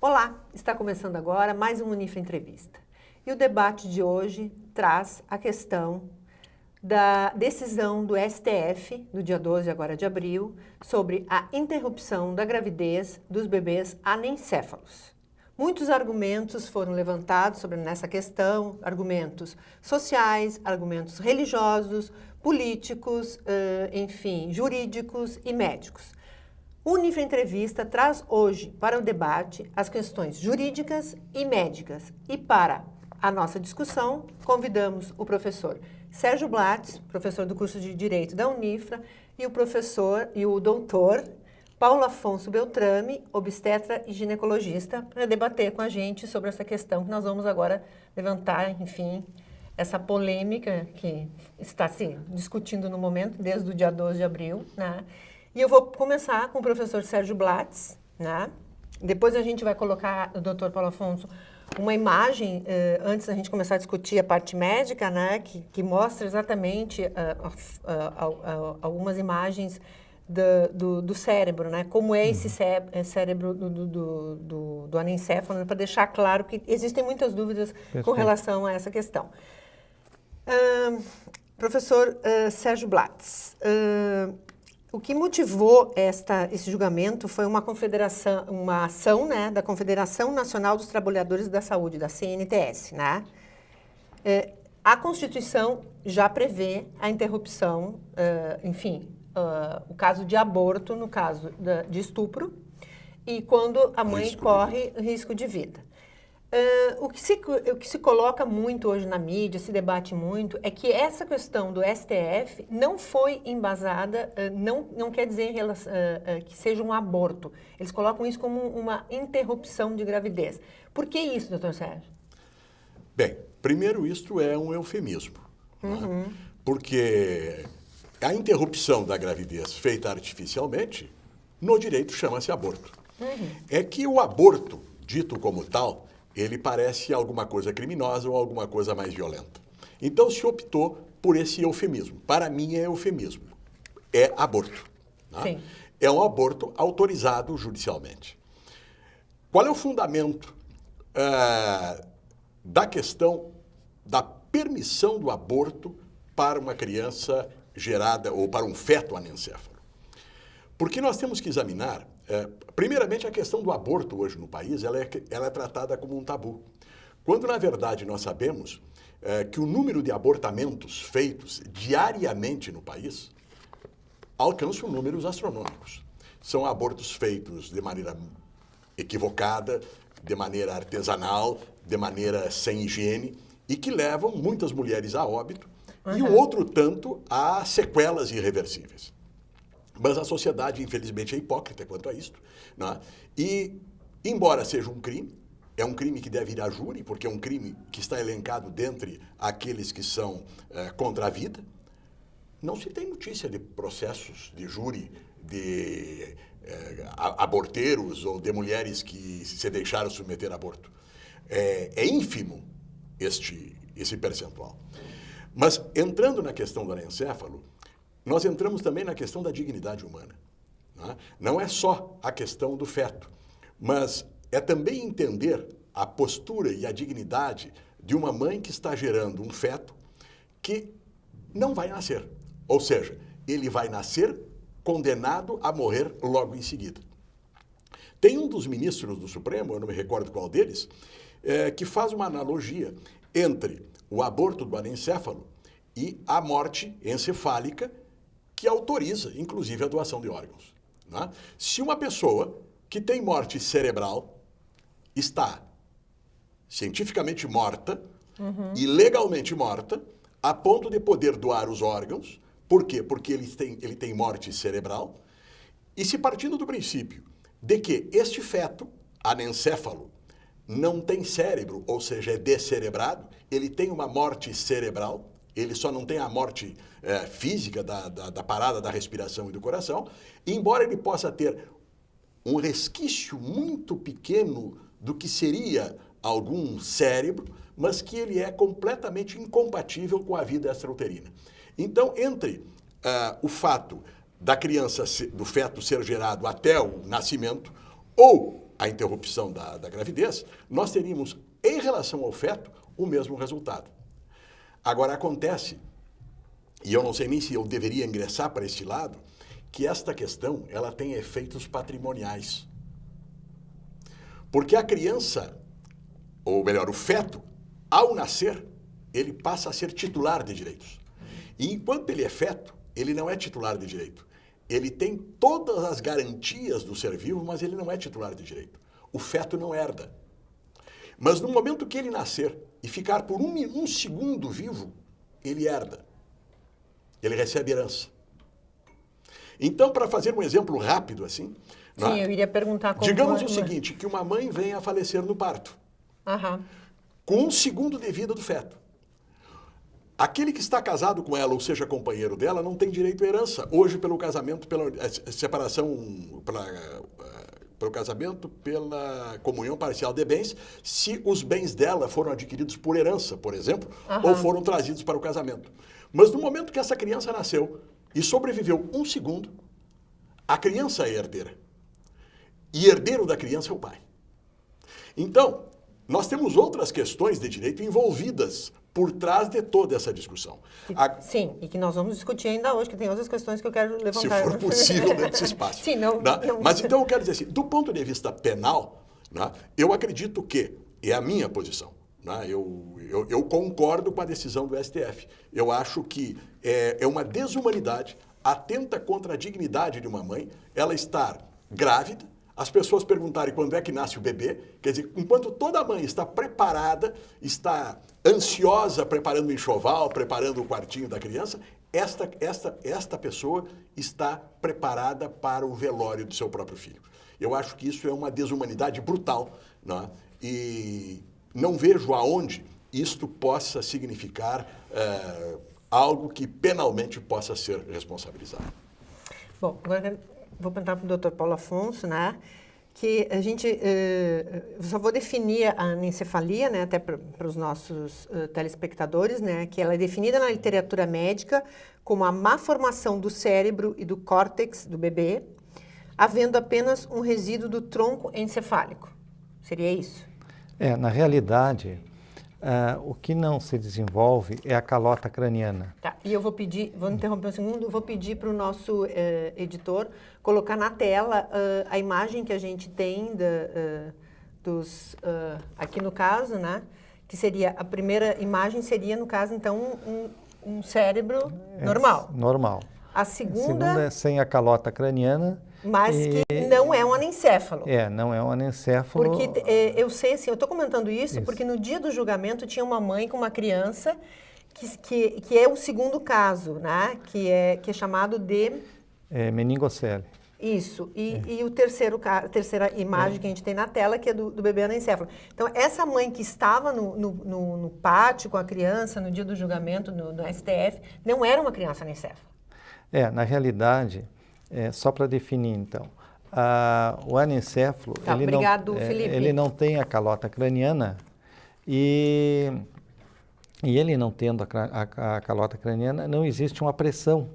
Olá, está começando agora mais um Unifra Entrevista. E o debate de hoje traz a questão da decisão do STF, do dia 12 agora de abril, sobre a interrupção da gravidez dos bebês anencéfalos. Muitos argumentos foram levantados nessa questão, argumentos sociais, argumentos religiosos, políticos, enfim, jurídicos e médicos. O Unifra Entrevista traz hoje para o debate as questões jurídicas e médicas. E para a nossa discussão, convidamos o professor Sérgio Blatz, professor do curso de Direito da Unifra, e o doutor Paulo Afonso Beltrame, obstetra e ginecologista, para debater com a gente sobre essa questão que nós vamos agora levantar, enfim, essa polêmica que está se discutindo no momento, desde o dia 12 de abril, né? E eu vou começar com o professor Sérgio Blatz, né? Depois a gente vai colocar, o doutor Paulo Afonso, uma imagem, antes da gente começar a discutir a parte médica, né? Que mostra exatamente algumas imagens do cérebro, né? Como é esse cérebro do anencéfalo, para deixar claro que existem muitas dúvidas com relação a essa questão. Professor Sérgio Blatz, o que motivou esse julgamento foi uma ação, né, da Confederação Nacional dos Trabalhadores da Saúde, da CNTS, né? A Constituição já prevê a interrupção, o caso de aborto, no caso de estupro, e quando a mãe corre risco de vida. O que se coloca muito hoje na mídia, se debate muito, é que essa questão do STF não foi embasada, não quer dizer que seja um aborto. Eles colocam isso como uma interrupção de gravidez. Por que isso, doutor Sérgio? Bem, primeiro, isto é um eufemismo. Né? Porque a interrupção da gravidez feita artificialmente, no direito chama-se aborto. É que o aborto, dito como tal, ele parece alguma coisa criminosa ou alguma coisa mais violenta. Então se optou por esse eufemismo. Para mim é eufemismo. É aborto. Né? É um aborto autorizado judicialmente. Qual é o fundamento da questão da permissão do aborto para uma criança gerada ou para um feto anencéfalo? Porque nós temos que examinar, primeiramente, a questão do aborto hoje no país, ela é tratada como um tabu. Quando, na verdade, nós sabemos que o número de abortamentos feitos diariamente no país alcança números astronômicos. São abortos feitos de maneira equivocada, de maneira artesanal, de maneira sem higiene, e que levam muitas mulheres a óbito, e o outro tanto a sequelas irreversíveis. Mas a sociedade, infelizmente, é hipócrita quanto a isto. Né? E, embora seja um crime, é um crime que deve ir a júri, porque é um crime que está elencado dentre aqueles que são contra a vida, não se tem notícia de processos de júri de aborteiros ou de mulheres que se deixaram submeter a aborto. É ínfimo esse percentual. Mas, entrando na questão do anencéfalo, nós entramos também na questão da dignidade humana. Né? Não é só a questão do feto, mas é também entender a postura e a dignidade de uma mãe que está gerando um feto que não vai nascer. Ou seja, ele vai nascer condenado a morrer logo em seguida. Tem um dos ministros do Supremo, eu não me recordo qual deles, que faz uma analogia entre o aborto do anencéfalo e a morte encefálica que autoriza, inclusive, a doação de órgãos. Né? Se uma pessoa que tem morte cerebral está cientificamente morta e legalmente morta, a ponto de poder doar os órgãos, por quê? Porque ele tem morte cerebral, e se partindo do princípio de que este feto, anencéfalo, não tem cérebro, ou seja, é descerebrado, ele tem uma morte cerebral, ele só não tem a morte física da parada da respiração e do coração, embora ele possa ter um resquício muito pequeno do que seria algum cérebro, mas que ele é completamente incompatível com a vida extrauterina. Então, entre o fato da criança, do feto ser gerado até o nascimento, ou a interrupção da gravidez, nós teríamos, em relação ao feto, o mesmo resultado. Agora, acontece, e eu não sei nem se eu deveria ingressar para este lado, que esta questão ela tem efeitos patrimoniais. Porque a criança, ou melhor, o feto, ao nascer, ele passa a ser titular de direitos. E enquanto ele é feto, ele não é titular de direito. Ele tem todas as garantias do ser vivo, mas ele não é titular de direito. O feto não herda. Mas no momento que ele nascer e ficar por um segundo vivo, ele herda. Ele recebe herança. Então, para fazer um exemplo rápido assim... Sim, eu iria perguntar como... Digamos o seguinte, que uma mãe venha a falecer no parto. Aham. Com 1 segundo de vida do feto. Aquele que está casado com ela, ou seja, companheiro dela, não tem direito à herança. Hoje, pelo casamento, pela separação, pelo casamento, pela comunhão parcial de bens, se os bens dela foram adquiridos por herança, por exemplo, ou foram trazidos para o casamento. Mas no momento que essa criança nasceu e sobreviveu 1 segundo, a criança é herdeira. E herdeiro da criança é o pai. Então, nós temos outras questões de direito envolvidas por trás de toda essa discussão. Sim, e que nós vamos discutir ainda hoje, que tem outras questões que eu quero levantar. Se for possível dentro desse espaço. Sim, não. Mas então eu quero dizer assim, do ponto de vista penal, né, eu acredito que, é a minha posição, né, eu concordo com a decisão do STF. Eu acho que é uma desumanidade, atenta contra a dignidade de uma mãe, ela estar grávida, as pessoas perguntarem quando é que nasce o bebê, quer dizer, enquanto toda mãe está preparada, está ansiosa, preparando o enxoval, preparando o quartinho da criança, esta pessoa está preparada para o velório do seu próprio filho. Eu acho que isso é uma desumanidade brutal, né? E não vejo aonde isto possa significar algo que penalmente possa ser responsabilizado. Bom, agora vou perguntar para o Dr. Paulo Afonso, né? Que a gente, só vou definir a anencefalia, né, até para os nossos telespectadores, né, que ela é definida na literatura médica como a má formação do cérebro e do córtex do bebê, havendo apenas um resíduo do tronco encefálico. Seria isso? Na realidade, o que não se desenvolve é a calota craniana. Tá, e eu vou pedir, vou interromper um segundo, vou pedir para o nosso editor colocar na tela a imagem que a gente tem aqui no caso, né? Que seria, a primeira imagem seria, no caso, então, um cérebro normal. Normal. A segunda é sem a calota craniana. Mas que não é um anencéfalo. Não é um anencéfalo. Porque eu sei, assim, eu estou comentando isso porque no dia do julgamento tinha uma mãe com uma criança que é o segundo caso, né? Que é chamado de... meningocele. Isso. E a terceira imagem que a gente tem na tela, que é do bebê anencéfalo. Então, essa mãe que estava no pátio com a criança no dia do julgamento no STF, não era uma criança anencéfala. Na realidade... só para definir, então, o anencéfalo, ele não tem a calota craniana e ele não tendo a calota craniana, não existe uma pressão.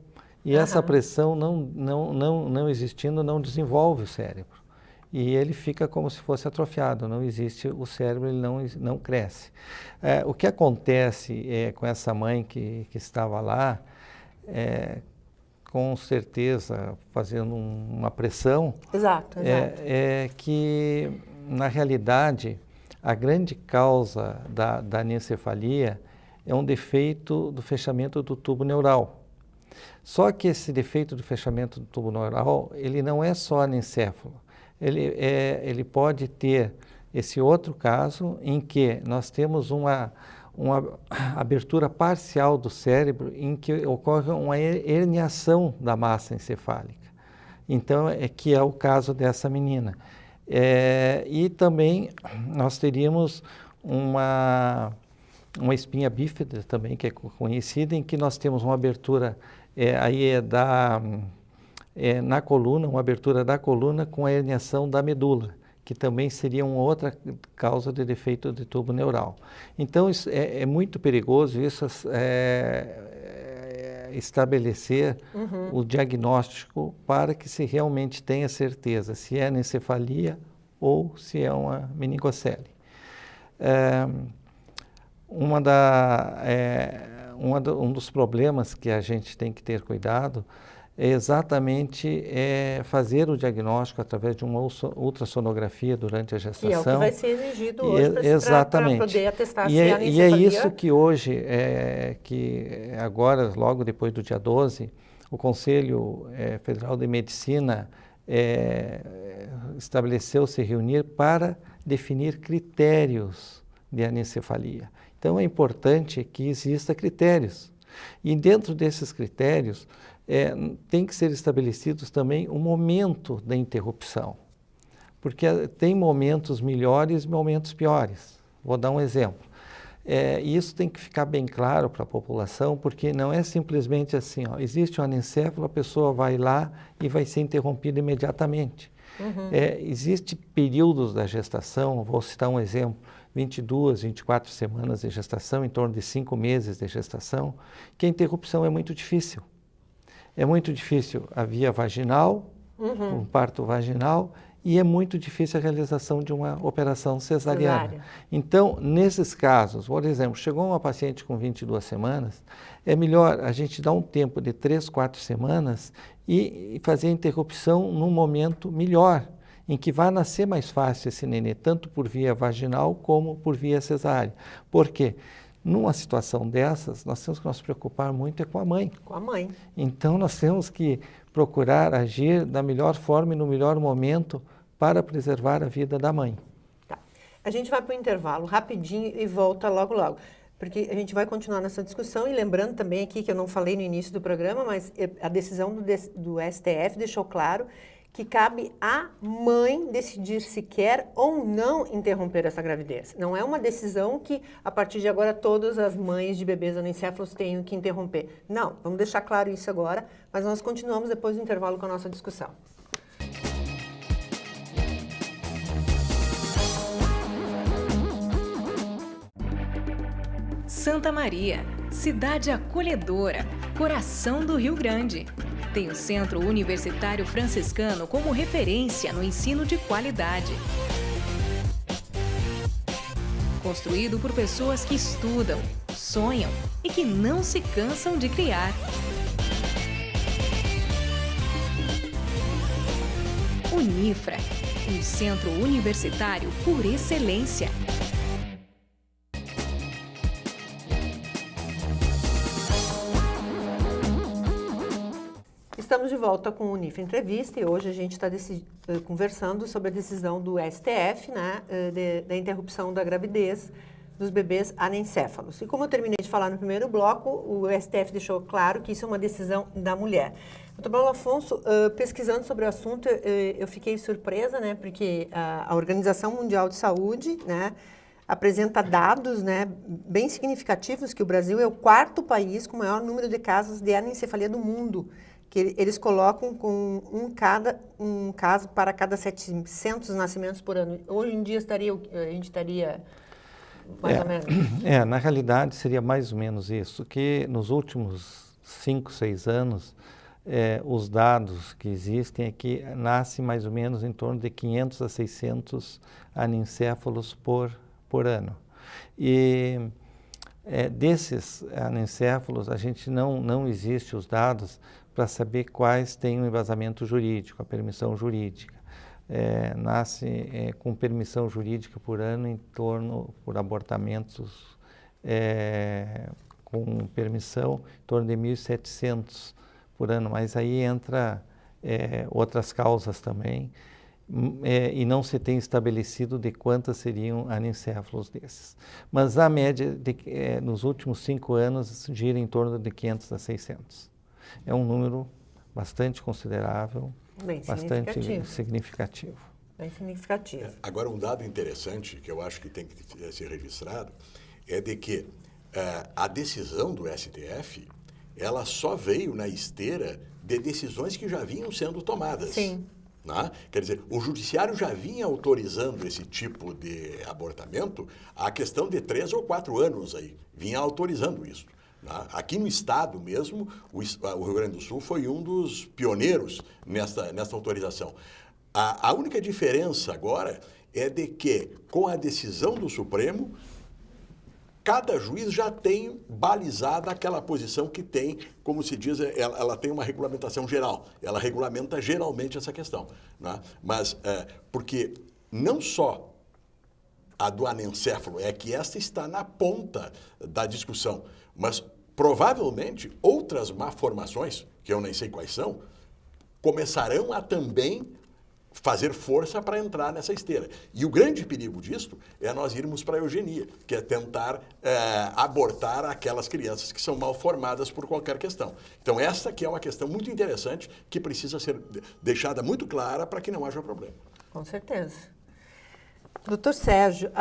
E essa pressão não existindo, não desenvolve o cérebro. E ele fica como se fosse atrofiado, não existe o cérebro, ele não cresce. O que acontece com essa mãe que estava lá, com certeza, fazendo uma pressão, exato. É que, na realidade, a grande causa da anencefalia é um defeito do fechamento do tubo neural. Só que esse defeito do fechamento do tubo neural, ele não é só anencéfalo. Ele pode ter esse outro caso em que nós temos uma abertura parcial do cérebro em que ocorre uma herniação da massa encefálica. Então, que é o caso dessa menina. E também nós teríamos uma espinha bífida também, que é conhecida, em que nós temos uma abertura na coluna, uma abertura da coluna com a herniação da medula, que também seria uma outra causa de defeito de tubo neural. Então, isso é muito perigoso estabelecer o diagnóstico para que se realmente tenha certeza se é anencefalia ou se é uma meningocele. Um dos problemas que a gente tem que ter cuidado é exatamente fazer o diagnóstico através de uma ultrassonografia durante a gestação. Que é o que vai ser exigido hoje para poder atestar se há E é isso que hoje, que agora, logo depois do dia 12, o Conselho Federal de Medicina estabeleceu se reunir para definir critérios de anencefalia. Então é importante que exista critérios. E dentro desses critérios, tem que ser estabelecidos também o momento da interrupção, porque tem momentos melhores e momentos piores. Vou dar um exemplo. Isso tem que ficar bem claro para a população, porque não é simplesmente assim, existe um anencefalo, a pessoa vai lá e vai ser interrompida imediatamente. Uhum. Existem períodos da gestação, vou citar um exemplo, 22, 24 semanas de gestação, em torno de 5 meses de gestação, que a interrupção é muito difícil. É muito difícil a via vaginal, um parto vaginal, e é muito difícil a realização de uma operação cesariana. Então, nesses casos, por exemplo, chegou uma paciente com 22 semanas, é melhor a gente dar um tempo de 3, 4 semanas e fazer a interrupção num momento melhor, em que vai nascer mais fácil esse nenê, tanto por via vaginal como por via cesárea. Por quê? Numa situação dessas, nós temos que nos preocupar muito com a mãe. Com a mãe. Então, nós temos que procurar agir da melhor forma e no melhor momento para preservar a vida da mãe. Tá. A gente vai para o intervalo rapidinho e volta logo, logo. Porque a gente vai continuar nessa discussão e lembrando também aqui que eu não falei no início do programa, mas a decisão do STF deixou claro que cabe à mãe decidir se quer ou não interromper essa gravidez. Não é uma decisão que, a partir de agora, todas as mães de bebês anencéfalos tenham que interromper. Não, vamos deixar claro isso agora, mas nós continuamos depois do intervalo com a nossa discussão. Santa Maria, cidade acolhedora, coração do Rio Grande. Tem o Centro Universitário Franciscano como referência no ensino de qualidade. Construído por pessoas que estudam, sonham e que não se cansam de criar. Unifra, um centro universitário por excelência. Estamos de volta com o Unifra Entrevista e hoje a gente está conversando sobre a decisão do STF, né, da interrupção da gravidez dos bebês anencéfalos. E como eu terminei de falar no primeiro bloco, o STF deixou claro que isso é uma decisão da mulher. Dr. Paulo Afonso, pesquisando sobre o assunto, eu fiquei surpresa, né, porque a Organização Mundial de Saúde, né, apresenta dados, né, bem significativos que o Brasil é o 4º país com o maior número de casos de anencefalia do mundo, que eles colocam com um caso para cada 700 nascimentos por ano. Hoje em dia a gente estaria mais ou menos... Na realidade seria mais ou menos isso, que nos últimos 5, 6 anos, os dados que existem é que nasce mais ou menos em torno de 500 a 600 anencéfalos por ano. E desses anencéfalos, a gente não existe os dados para saber quais têm um embasamento jurídico, a permissão jurídica. Nasce com permissão jurídica por ano em torno, por abortamentos com permissão, em torno de 1.700 por ano, mas aí entra outras causas também, e não se tem estabelecido de quantas seriam anencéfalos desses. Mas a média, nos últimos 5 anos, gira em torno de 500 a 600. É um número bastante considerável, bastante significativo. Bem significativo. Agora, um dado interessante que eu acho que tem que ser registrado é de que a decisão do STF, ela só veio na esteira de decisões que já vinham sendo tomadas. Sim. Né? Quer dizer, o judiciário já vinha autorizando esse tipo de abortamento há questão de 3 ou 4 anos aí, vinha autorizando isso. Aqui no estado mesmo, o Rio Grande do Sul foi um dos pioneiros nessa autorização. A única diferença agora é de que, com a decisão do Supremo, cada juiz já tem balizada aquela posição que tem, como se diz, ela tem uma regulamentação geral. Ela regulamenta geralmente essa questão. Né? Mas, porque não só a do anencéfalo é que esta está na ponta da discussão, mas provavelmente outras malformações, que eu nem sei quais são, começarão a também fazer força para entrar nessa esteira. E o grande perigo disto é nós irmos para a eugenia, que é tentar abortar aquelas crianças que são mal formadas por qualquer questão. Então, essa que é uma questão muito interessante que precisa ser deixada muito clara para que não haja problema. Com certeza. Doutor Sérgio,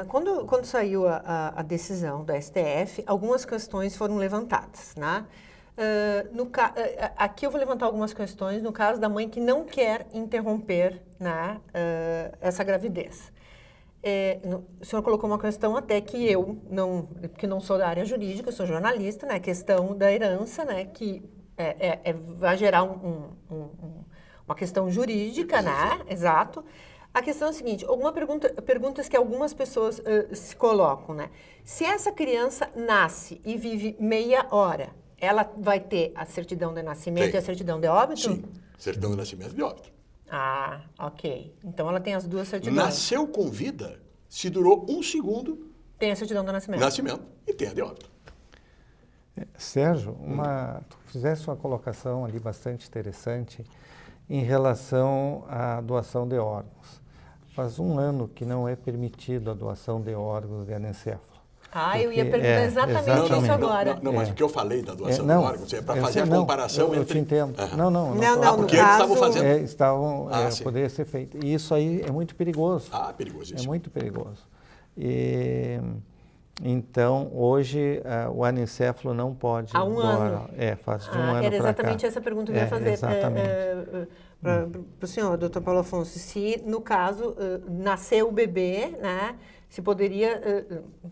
quando saiu a decisão do STF, algumas questões foram levantadas, né? Aqui eu vou levantar algumas questões no caso da mãe que não quer interromper, né, essa gravidez. O senhor colocou uma questão até que eu não sou da área jurídica, eu sou jornalista, né, a questão da herança, né, que vai gerar uma questão jurídica, né, exato. A questão é a seguinte, perguntas que algumas pessoas se colocam, né, se essa criança nasce e vive meia hora, ela vai ter a certidão de nascimento e a certidão de óbito? Sim, certidão de nascimento e de óbito. Ah, ok. Então ela tem as duas certidões. Nasceu com vida, se durou 1 segundo... Tem a certidão de nascimento. Nascimento e tem a de óbito. Sérgio, tu fizesse uma colocação ali bastante interessante em relação à doação de órgãos. Faz 1 ano que não é permitido a doação de órgãos de anencéfalo. Eu ia perguntar exatamente isso agora. Não, mas o que eu falei da doação de órgãos é para fazer a comparação eu entre... te entendo. Não, porque eles estavam fazendo... Poderia ser feito. E isso aí é muito perigoso. Perigosíssimo. É muito perigoso. Então, hoje, o anencéfalo não pode Há 1 ano. Faz de 1 ano para cá. Era exatamente essa pergunta que eu ia fazer para o senhor, doutor Paulo Afonso. Se, no caso, nasceu o bebê, né, se poderia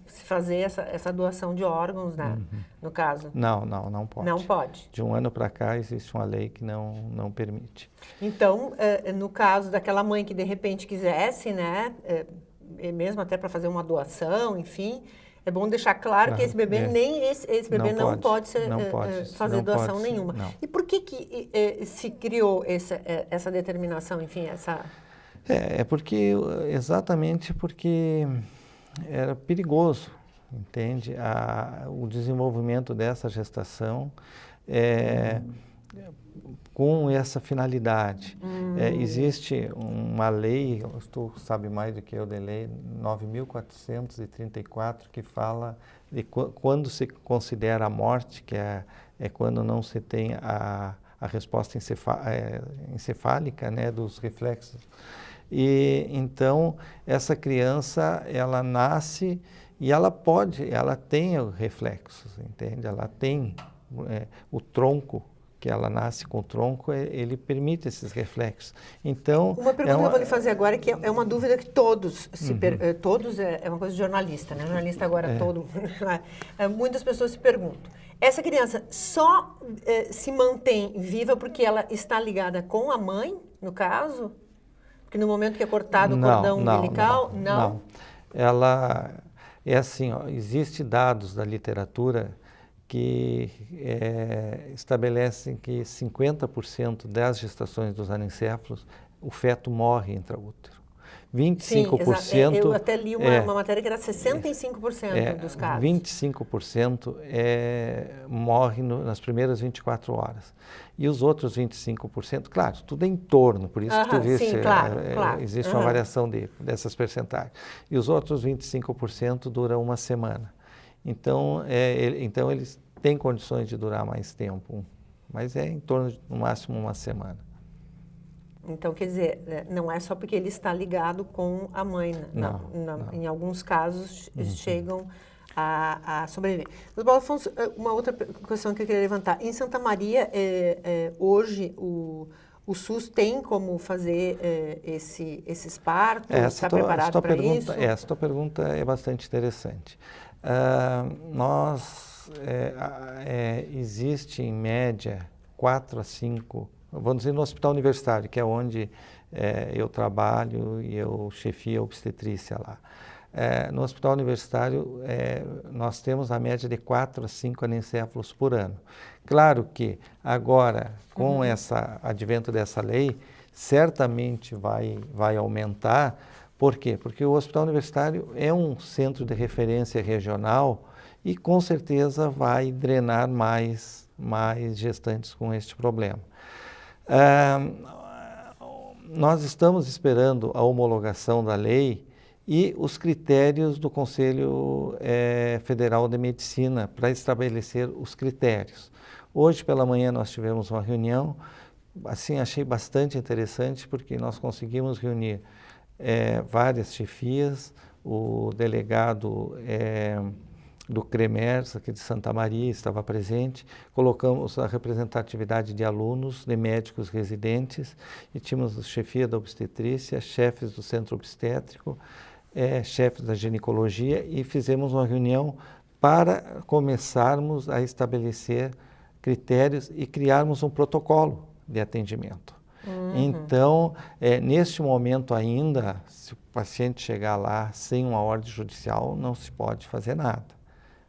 se fazer essa doação de órgãos, né, no caso? Não pode. Não pode. De 1 ano para cá, existe uma lei que não permite. Então, no caso daquela mãe que, de repente, quisesse, né, mesmo até para fazer uma doação, enfim... É bom deixar claro que esse bebê, esse bebê não pode fazer doação nenhuma. Não. E por que se criou essa determinação, enfim, essa... Exatamente porque era perigoso, entende? O desenvolvimento dessa gestação com essa finalidade. Existe uma lei, tu sabe mais do que eu da lei, 9.434, que fala de quando se considera a morte, que é quando não se tem a resposta encefálica, né, dos reflexos. E então essa criança, ela nasce e ela tem os reflexos, entende? Ela tem o tronco, que ela nasce com o tronco, ele permite esses reflexos. Então, uma pergunta que eu vou lhe fazer agora, que é uma dúvida que todos, todos é uma coisa de jornalista, né? Jornalista agora todo, muitas pessoas se perguntam, essa criança só se mantém viva porque ela está ligada com a mãe, no caso? Porque no momento que é cortado o cordão umbilical, não? Ela, assim, existe dados da literatura que estabelecem que 50% das gestações dos anencéfalos, o feto morre intraútero. 25%... Sim, eu até li uma matéria que era 65% dos casos. 25% morre nas primeiras 24 horas. E os outros 25%, claro, tudo é em torno, por isso que tu viste, sim, claro. Existe uma variação dessas percentagens. E os outros 25% duram 1 semana. Então, eles têm condições de durar mais tempo, mas é em torno de, no máximo, 1 semana. Então, quer dizer, não é só porque ele está ligado com a mãe. Não. Em alguns casos, chegam a sobreviver. Mas, Paulo Afonso, uma outra questão que eu queria levantar. Em Santa Maria, hoje, o SUS tem como fazer esses partos? Está preparado para isso? Essa tua pergunta é bastante interessante. Existe, em média, 4 a 5, vamos dizer, no hospital universitário, que é onde eu trabalho e eu chefio a obstetrícia lá. No hospital universitário, nós temos a média de 4 a 5 anencéfalos por ano. Claro que agora, com essa advento dessa lei, certamente vai aumentar. Por quê? Porque o hospital universitário é um centro de referência regional e com certeza vai drenar mais gestantes com este problema. Nós estamos esperando a homologação da lei e os critérios do Conselho Federal de Medicina para estabelecer os critérios. Hoje pela manhã nós tivemos uma reunião, assim achei bastante interessante porque nós conseguimos reunir várias chefias, o delegado do CREMERS, aqui de Santa Maria, estava presente, colocamos a representatividade de alunos, de médicos residentes, e tínhamos a chefia da obstetrícia, chefes do centro obstétrico, chefes da ginecologia, e fizemos uma reunião para começarmos a estabelecer critérios e criarmos um protocolo de atendimento. Então, neste momento ainda, se o paciente chegar lá sem uma ordem judicial, não se pode fazer nada.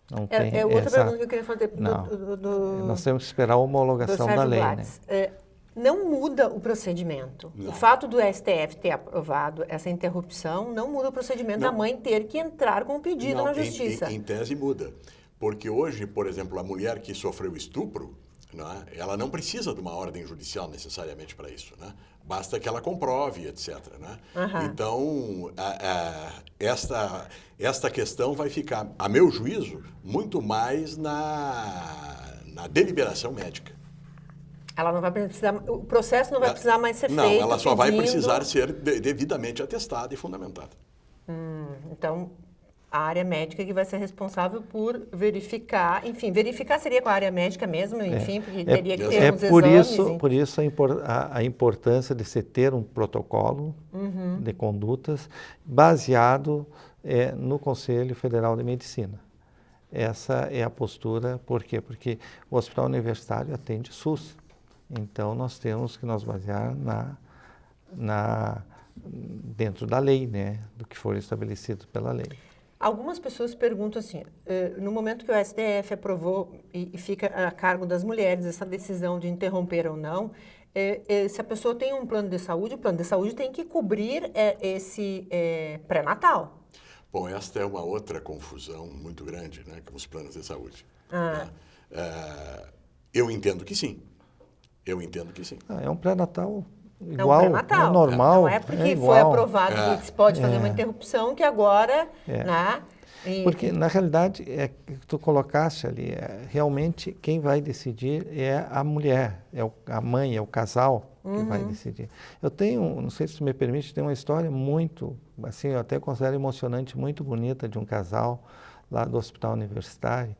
Não tem outra pergunta que eu queria fazer nós temos que esperar a homologação da lei. Né? Não muda o procedimento. Não. O fato do STF ter aprovado essa interrupção não muda o procedimento da mãe ter que entrar com o pedido na justiça. Em tese muda. Porque hoje, por exemplo, a mulher que sofreu estupro, ela não precisa de uma ordem judicial necessariamente para isso, né? Basta que ela comprove, etc. Né? Então, esta questão vai ficar, a meu juízo, muito mais na deliberação médica. Ela não vai precisar, o processo não vai precisar mais ser feito. Não, ela só vai precisar ser devidamente atestada e fundamentada. Então, a área médica que vai ser responsável por verificar, enfim, verificar seria com a área médica mesmo, enfim, porque teria que ter uns exames. Por isso a importância de se ter um protocolo de condutas baseado no Conselho Federal de Medicina. Essa é a postura, por quê? Porque o Hospital Universitário atende SUS, então nós temos que nos basear dentro da lei, né, do que for estabelecido pela lei. Algumas pessoas perguntam assim, no momento que o STF aprovou e fica a cargo das mulheres essa decisão de interromper ou não, se a pessoa tem um plano de saúde, o plano de saúde tem que cobrir esse pré-natal. Bom, esta é uma outra confusão muito grande, né, com os planos de saúde. Eu entendo que sim. É um pré-natal igual, é normal. Não é porque foi aprovado que se pode fazer uma interrupção que agora... Né, porque, na realidade, tu colocaste ali, realmente quem vai decidir é a mulher, a mãe, é o casal que vai decidir. Eu tenho, não sei se tu me permite, tem uma história muito, assim, eu até considero emocionante, muito bonita, de um casal lá do Hospital Universitário,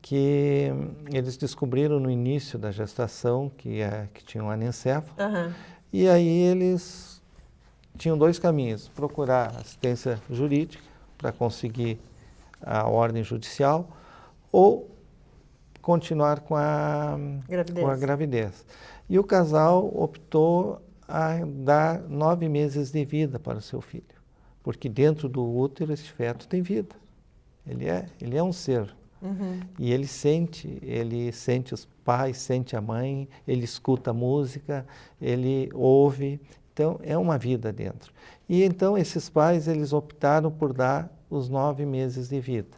que eles descobriram no início da gestação que tinham anencéfalo, e aí eles tinham 2 caminhos: procurar assistência jurídica para conseguir a ordem judicial ou continuar com a gravidez. E o casal optou a dar 9 meses de vida para o seu filho, porque dentro do útero esse feto tem vida. Ele é um ser. E ele sente os pais, sente a mãe, ele escuta a música, ele ouve, então é uma vida dentro. E então esses pais, eles optaram por dar os 9 meses de vida.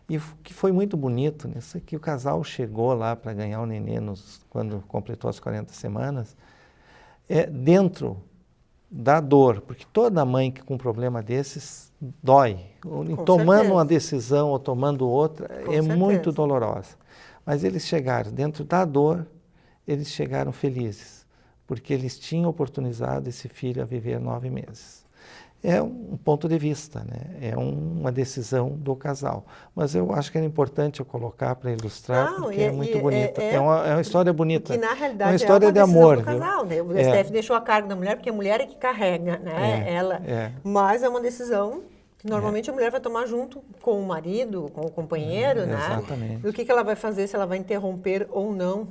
E o que foi muito bonito nisso é que o casal chegou lá para ganhar o nenê quando completou as 40 semanas, dentro da dor, porque toda mãe que com um problema desses dói. Tomando uma decisão ou tomando outra é muito dolorosa. Mas eles chegaram dentro da dor, eles chegaram felizes, porque eles tinham oportunizado esse filho a viver 9 meses. É um ponto de vista, né? É uma decisão do casal. Mas eu acho que era importante eu colocar para ilustrar, porque é muito bonita. É uma história bonita. Que na realidade uma história de amor. Do casal, né? O STF deixou a cargo da mulher, porque a mulher é que carrega, né? Mas é uma decisão Normalmente a mulher vai tomar junto com o marido, com o companheiro, né? Exatamente. Do que ela vai fazer, se ela vai interromper ou não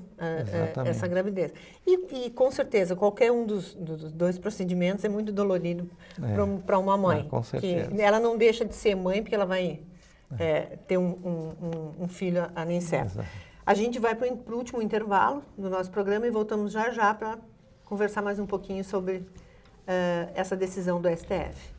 essa gravidez. E com certeza, qualquer um dos dois procedimentos é muito dolorido para uma mãe. Com certeza. Que ela não deixa de ser mãe porque ela vai ter um filho anencefalo. A gente vai para o último intervalo do nosso programa e voltamos já para conversar mais um pouquinho sobre essa decisão do STF.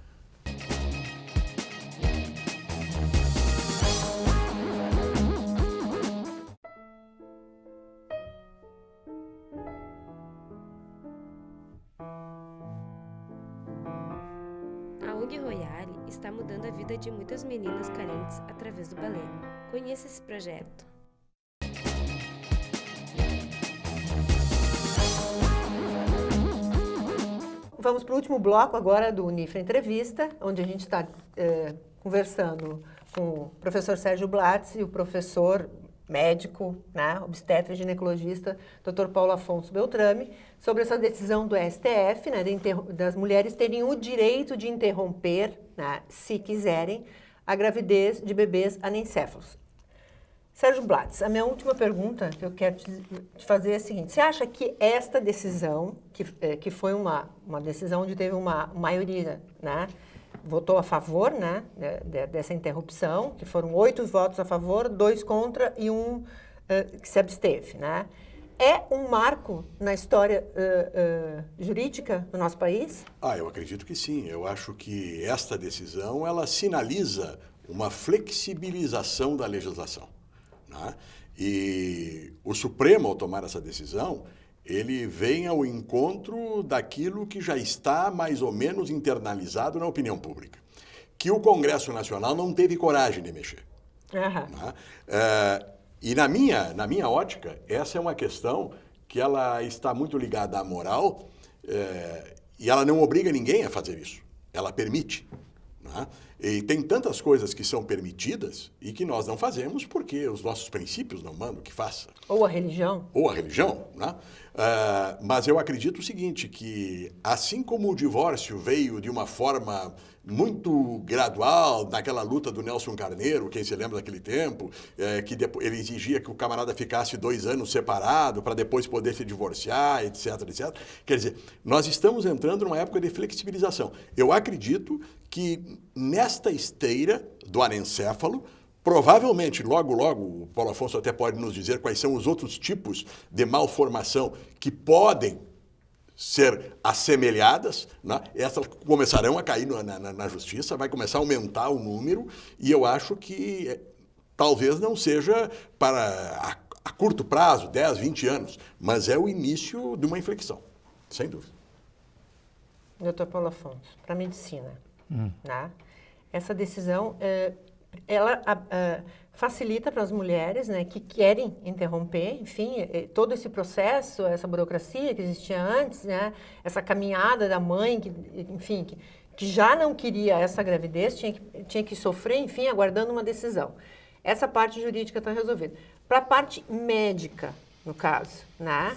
A ONG Royale está mudando a vida de muitas meninas carentes através do balé. Conheça esse projeto. Vamos para o último bloco agora do Unifra Entrevista, onde a gente está conversando com o professor Sérgio Blatz e o professor médico, né, obstetra e ginecologista, Dr. Paulo Afonso Beltrame, sobre essa decisão do STF, né, das mulheres terem o direito de interromper, né, se quiserem, a gravidez de bebês anencéfalos. Sérgio Blatz, a minha última pergunta que eu quero te fazer é a seguinte: você acha que esta decisão, que foi uma decisão onde teve uma maioria, né, votou a favor, né, dessa interrupção, que foram 8 votos a favor, 2 contra e 1 que se absteve, né? É um marco na história jurídica do nosso país? Eu acredito que sim. Eu acho que esta decisão, ela sinaliza uma flexibilização da legislação, né? E o Supremo, ao tomar essa decisão, ele vem ao encontro daquilo que já está mais ou menos internalizado na opinião pública, que o Congresso Nacional não teve coragem de mexer. Né? E na minha ótica, essa é uma questão que ela está muito ligada à moral e ela não obriga ninguém a fazer isso, ela permite. Né? E tem tantas coisas que são permitidas e que nós não fazemos porque os nossos princípios não mandam que faça. Ou a religião. Ou a religião, né? Mas eu acredito o seguinte, que assim como o divórcio veio de uma forma muito gradual, naquela luta do Nelson Carneiro, quem se lembra daquele tempo, que ele exigia que o camarada ficasse 2 anos separado para depois poder se divorciar, etc, etc. Quer dizer, nós estamos entrando numa época de flexibilização. Eu acredito que nesta esteira do anencéfalo, provavelmente, logo, o Paulo Afonso até pode nos dizer quais são os outros tipos de malformação que podem ser assemelhadas, né? Essas começarão a cair na justiça, vai começar a aumentar o número, e eu acho que talvez não seja para a curto prazo, 10, 20 anos, mas é o início de uma inflexão, sem dúvida. Doutor Paulo Afonso, para a medicina, né? Essa decisão, ela facilita para as mulheres, né, que querem interromper, enfim, todo esse processo, essa burocracia que existia antes, né, essa caminhada da mãe, que já não queria essa gravidez, tinha que sofrer, enfim, aguardando uma decisão. Essa parte jurídica está resolvida. Para a parte médica, no caso, né?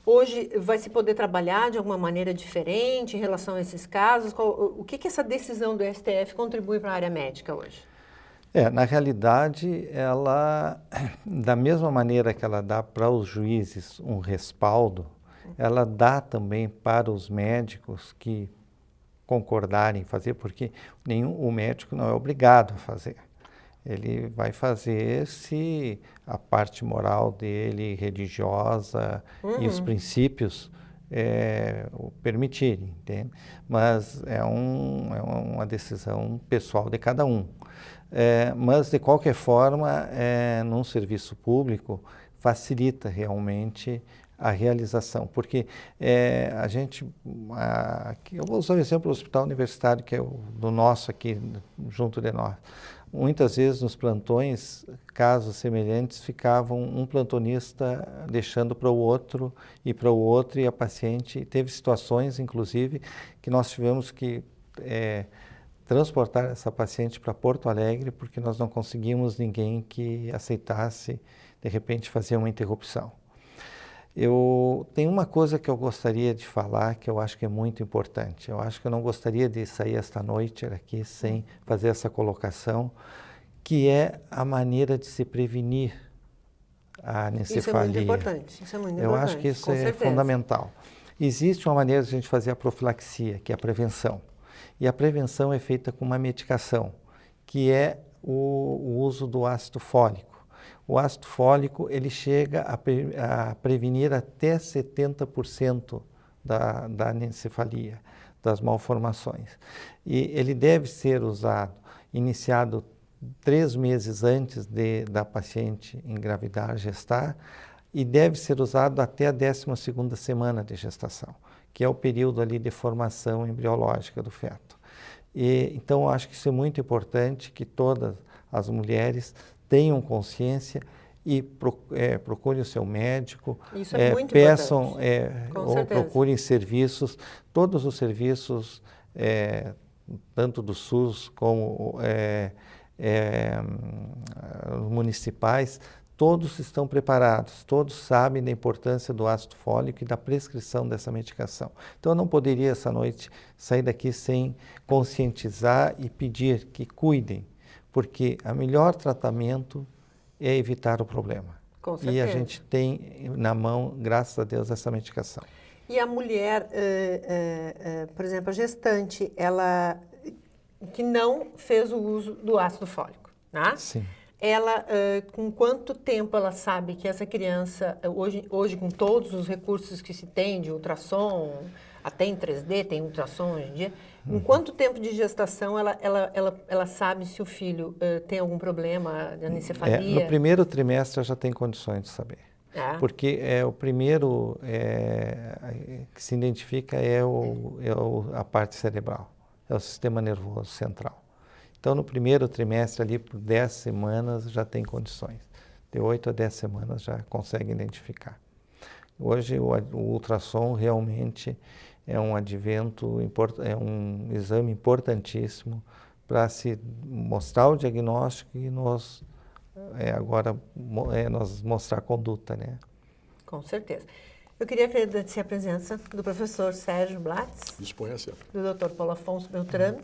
Hoje vai se poder trabalhar de alguma maneira diferente em relação a esses casos? O que essa decisão do STF contribui para a área médica hoje? Na realidade, ela, da mesma maneira que ela dá para os juízes um respaldo, ela dá também para os médicos que concordarem em fazer, porque o médico não é obrigado a fazer. Ele vai fazer se a parte moral dele, religiosa e os princípios o permitirem, entende? Mas é uma decisão pessoal de cada um. Mas, de qualquer forma, num serviço público, facilita realmente a realização, porque eu vou usar o exemplo do hospital universitário, que é do nosso aqui, junto de nós. Muitas vezes nos plantões, casos semelhantes, ficavam um plantonista deixando para o outro, e a paciente teve situações, inclusive, que nós tivemos que transportar essa paciente para Porto Alegre, porque nós não conseguimos ninguém que aceitasse, de repente, fazer uma interrupção. Eu tenho uma coisa que eu gostaria de falar que eu acho que é muito importante. Eu acho que eu não gostaria de sair esta noite aqui sem fazer essa colocação, que é a maneira de se prevenir a anencefalia. Isso é muito importante. Isso é muito Eu importante, acho que isso com é certeza. fundamental. Existe uma maneira de a gente fazer a profilaxia, que é a prevenção. E a prevenção é feita com uma medicação, que é o uso do ácido fólico. O ácido fólico, ele chega a prevenir até 70% da anencefalia, das malformações. E ele deve ser usado, iniciado 3 meses antes da paciente engravidar, gestar, e deve ser usado até a 12ª semana de gestação, que é o período ali de formação embriológica do feto. Então, eu acho que isso é muito importante, que todas as mulheres tenham consciência e procurem o seu médico, Isso é muito peçam Com ou certeza. procurem serviços, todos os serviços, tanto do SUS como municipais, todos estão preparados, todos sabem da importância do ácido fólico e da prescrição dessa medicação. Então, eu não poderia essa noite sair daqui sem conscientizar e pedir que cuidem, porque o melhor tratamento é evitar o problema. Com certeza. E a gente tem na mão, graças a Deus, essa medicação. E a mulher, por exemplo, a gestante, ela que não fez o uso do ácido fólico, né? Sim. Ela, com quanto tempo ela sabe que essa criança, hoje com todos os recursos que se tem de ultrassom, até em 3D tem ultrassom hoje em dia, em quanto tempo de gestação ela sabe se o filho tem algum problema de anencefalia? No primeiro trimestre já tem condições de saber. Porque o primeiro que se identifica a parte cerebral, é o sistema nervoso central. Então, no primeiro trimestre, ali por 10 semanas, já tem condições. De 8 a 10 semanas já consegue identificar. Hoje, o ultrassom realmente é um advento, é um exame importantíssimo para se mostrar o diagnóstico e nós mostrar a conduta, né? Com certeza. Eu queria agradecer a presença do professor Sérgio Blatz, Disponha sempre. do Dr. Paulo Afonso Beltrame,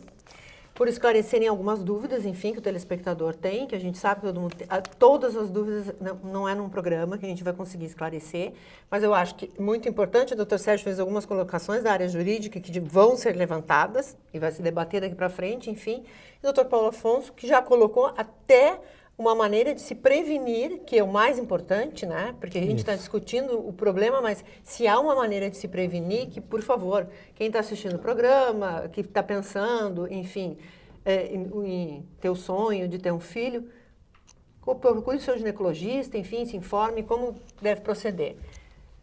por esclarecerem algumas dúvidas, enfim, que o telespectador tem, que a gente sabe que todo mundo tem. Todas as dúvidas não é num programa que a gente vai conseguir esclarecer, mas eu acho que muito importante, o doutor Sérgio fez algumas colocações da área jurídica que vão ser levantadas e vai se debater daqui para frente, enfim. E o doutor Paulo Afonso, que já colocou até uma maneira de se prevenir, que é o mais importante, né? Porque a gente está discutindo o problema, mas se há uma maneira de se prevenir, que, por favor, quem está assistindo o programa, que está pensando, enfim, em ter o sonho de ter um filho, procure o seu ginecologista, enfim, se informe como deve proceder.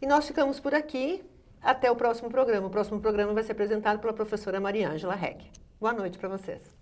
E nós ficamos por aqui, até o próximo programa. O próximo programa vai ser apresentado pela professora Maria Ângela Reck. Boa noite para vocês.